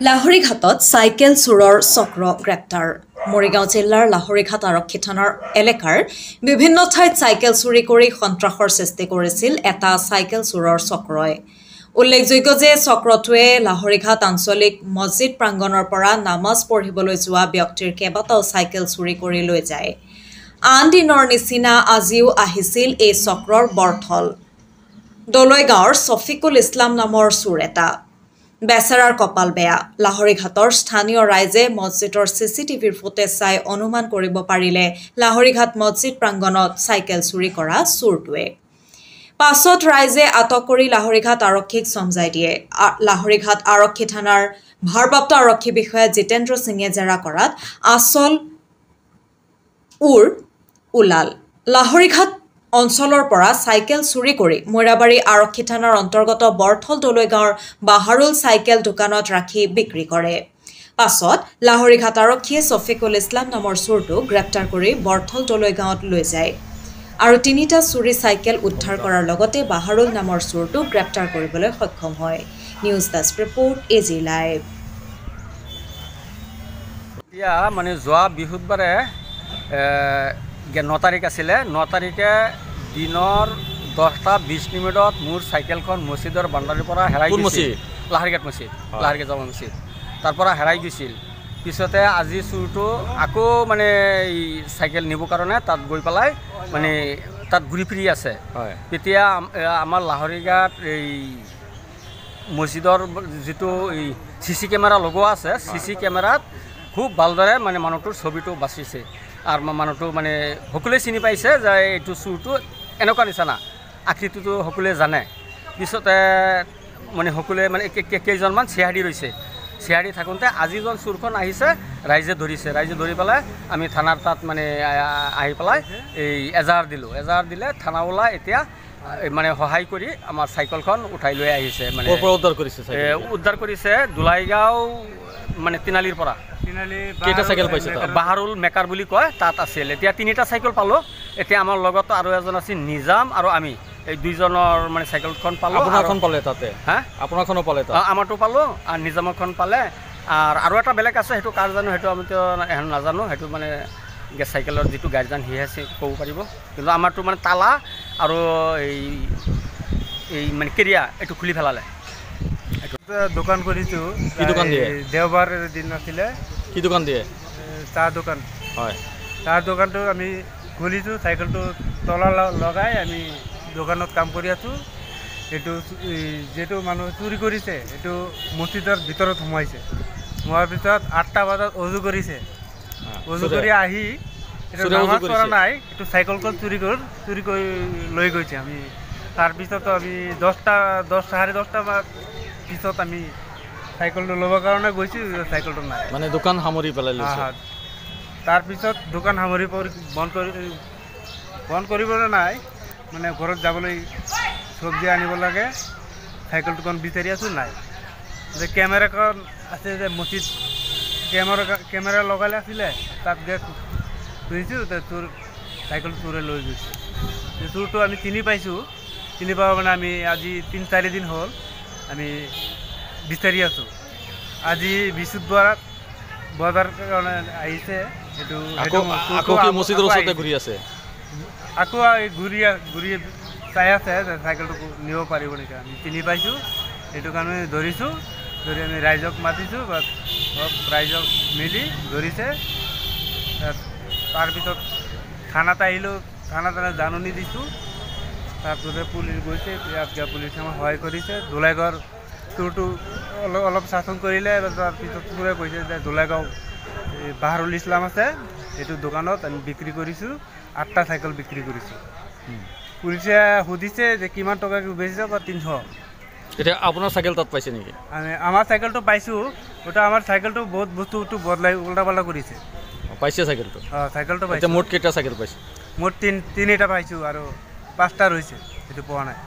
লাহৰীঘাটত cycle চোৰৰ চক্ৰ গ্ৰেপ্তাৰ। মৰিগাঁও জিলাৰ লাহৰীঘাট আৰক্ষী থানাৰ এলেকাৰ বিভিন্ন ঠাইত চাইকেল চুৰি কৰি সন্ত্ৰাসৰ সৃষ্টি কৰিছিল এটা চাইকেল চোৰৰ চক্ৰই। উল্লেখযোগ্য যে চক্ৰটোৱে লাহৰীঘাট আঞ্চলিক মছজিদ প্ৰাংগণৰ পৰা নামাজ পঢ়িবলৈ যোৱা ব্যক্তিৰ কেইবাটাও চাইকেল চুৰি কৰি লৈ যায়। আন দিনৰ নিচিনা আজিও আহিছিল এই চক্ৰৰ বৰথল। দলৈগাঁৱৰ ছফিকুল ইছলাম নামৰ চোৰ এটা। বেচাৰাৰ কপাল বেয়া। লাহৰীঘাটৰ স্থানীয় ৰাইজে মছজিদৰ চিচিটিভিৰ ফুটেজ চাই অনুমান কৰিব পাৰিলে লাহৰীঘাট মছজিদ প্ৰাংগণত চাইকেল চুৰি কৰা চোৰটোৱে। পাছত ৰাইজে আটক কৰি লাহৰীঘাট আৰক্ষীক চমজাই দিয়ে। লাহৰীঘাট আৰক্ষী থানাৰ ভাৰপ্ৰাপ্ত আৰক্ষী বিষয়া জিতেন্দ্ৰ সিঙে জেৰা কৰাত আচল ওলাল। লাহৰীঘাট অঞ্চলৰ পৰা চাইকেল চুৰি কৰি মৈৰাবাৰী আৰক্ষী থানাৰ অন্তৰ্গত বৰথল দলৈগাঁৱৰ বাহাৰুল চাইকেল দোকানত ৰাখি বিক্ৰী কৰে। পাছত লাহৰীঘাট আৰক্ষীয়ে ছফিকুল ইছলাম নামৰ চোৰটোক গ্ৰেপ্তাৰ কৰি বৰথল দলৈগাঁৱত লৈ যায় আৰু ৩টা চুৰি চাইকেল উদ্ধাৰ কৰাৰ লগতে বাহাৰুল নামৰ চোৰটোক গ্ৰেপ্তাৰ কৰিবলৈ সক্ষম হয়। News desk report AG live. এতিয়া মানে যোৱা বৃহস্পতিবাৰে 9 তাৰিখ আছিলে। 9 তাৰিখে দিনৰ 10:20 মোৰ চাইকেলখন মছজিদৰ বাউণ্ডাৰীৰ পৰা হেৰাই গৈছিল। লাহৰীঘাট মছজিদ, লাহৰীঘাট জামা মছজিদ, তাৰ পৰা হেৰাই গৈছিল। পিছতে আজি চোৰটো আকৌ মানে এই চাইকেল নিবৰ কাৰণে তাত গৈ পেলাই মানে তাত ঘূৰি ফিৰি আছে। তেতিয়া আমাৰ লাহৰীঘাট এই মছজিদৰ যিটো এই CC কেমেৰা লগোৱা আছে, CC কেমেৰাত খুব ভালদৰে মানে মানুহটোৰ ছবিটো বাচিছে আৰু মানুহটো মানে সকলোৱে চিনি পাইছে যে এইটো চোৰটো এনেকুৱা নিচিনা আকৃতিটো সকলোৱে জানে। পিছতে মানে সকলোৱে মানে কেইজনমান চিহাৰি ৰৈছে। চিহাৰি থাকোঁতে আজিজন চোৰখন আহিছে, ৰাইজে ধৰিছে। ৰাইজে ধৰি পেলাই আমি থানাৰ তাত মানে আহি পেলাই এই এজাহাৰ দিলোঁ। এজাহাৰ দিলে থানাৱালা এতিয়া মানে সহায় কৰি আমাৰ চাইকেলখন উঠাই লৈ আহিছে। মানে উদ্ধাৰ কৰিছে দোলাইগাঁও মানে তিনালিৰ পৰা। কেইটা চাইকেল পাইছে? বাহাৰুল মেকাৰ বুলি কয়, তাত আছিল। এতিয়া 3টা চাইকেল পালোঁ। এতিয়া আমাৰ লগত আৰু এজন আছিল নিজাম আৰু আমি, এই দুইজনৰ মানে চাইকেলখন পালোঁ। আপোনাৰখন পালে তাতে? হা, আপোনাৰখনো পালে? আমাৰটো পালোঁ আৰু নিজামৰখন পালে। আৰু এটা বেলেগ আছে, সেইটো কাৰ জানো, সেইটো আমিতো নাজানো। সেইটো মানে গেছ চাইকেলৰ যিটো গাৰ্জেন সিহে ক'ব পাৰিব। কিন্তু আমাৰটো মানে তালা আৰু এই মানে কেৰিয়া এইটো খুলি পেলালে। দোকান কৰিছোঁ। কি দোকান দিয়ে? দেওবাৰ দিন আছিলে। কি দোকান দিয়ে? চাহ দোকান। হয়, চাহ দোকানটো আমি খুলিছোঁ। চাইকেলটো তলা লগাই আমি দোকানত কাম কৰি আছোঁ। এইটো যিটো মানুহ চুৰি কৰিছে এইটো মছজিদৰ ভিতৰত সোমাইছে। সোমোৱাৰ পিছত 8টা বজাত অজু কৰিছে। অজু কৰি আহি এইটো নামাজ পঢ়া নাই, এইটো চাইকেলখন চুৰি কৰি লৈ গৈছে। আমি তাৰপিছত আমি 10:30 পিছত আমি চাইকেলটো ল'বৰ কাৰণে গৈছোঁ। চাইকেলটো নাই, মানে দোকান সামৰি পেলাই। তাৰপিছত দোকান সামৰি বন্ধ কৰিবলৈ নাই, মানে ঘৰত যাবলৈ চব্জি আনিব লাগে। চাইকেলটোখন বিচাৰি আছোঁ, নাই। যে কেমেৰাখন আছে যে মছজিদ কেমেৰা লগালে আছিলে, তাত গৈ ধৰিছোঁ। তোৰ চাইকেল চোৰে লৈ গৈছে। চোৰটো আমি চিনি পাইছোঁ। চিনি পাব মানে আমি আজি 3-4 দিন হ'ল আমি বিচাৰি আছোঁ। আজি বৃহস্পতিবাৰত বজাৰ কাৰণে আহিছে। মছজিদৰ ওচৰতে ঘূৰি আছে। আকৌ ঘূৰি চাই আছে যে চাইকেলটো নিব পাৰিব নেকি। আমি চিনি পাইছোঁ, সেইটো কাৰণে ধৰিছোঁ। ধৰি আমি ৰাইজক মাতিছোঁ, বা সব ৰাইজক মিলি ধৰিছে। তাৰপিছত থানাত আহিলোঁ। থানাত জাননী দিছোঁ। তাৰপিছতে পুলিচ গৈছে। ইয়াত পুলিচে আমাক সহায় কৰিছে। দোলাইগাঁৱৰ চোৰটো অলপ শাসন কৰিলে। তাৰপিছত চোৰে কৈছে যে দোলাইগাঁও বাহাৰুল ইছলাম আছে, এইটো দোকানত আমি বিক্ৰী কৰিছোঁ। 8টা চাইকেল বিক্ৰী কৰিছোঁ। পুলিচে সুধিছে যে কিমান টকা বেচিছে, 300। এতিয়া আপোনাৰ চাইকেল তাত পাইছে নেকি? আমাৰ চাইকেলটো পাইছোঁ। ওটা আমাৰ চাইকেলটো বহুত বস্তুটো বদলাই উল্টা পাল্টা কৰিছে। পাইছে চাইকেলটো? চাইকেলটো পাইছে। মুঠ কেইটা চাইকেল পাইছে? মুঠ 3টা পাইছোঁ আৰু 5টা ৰৈছে, সেইটো পোৱা নাই।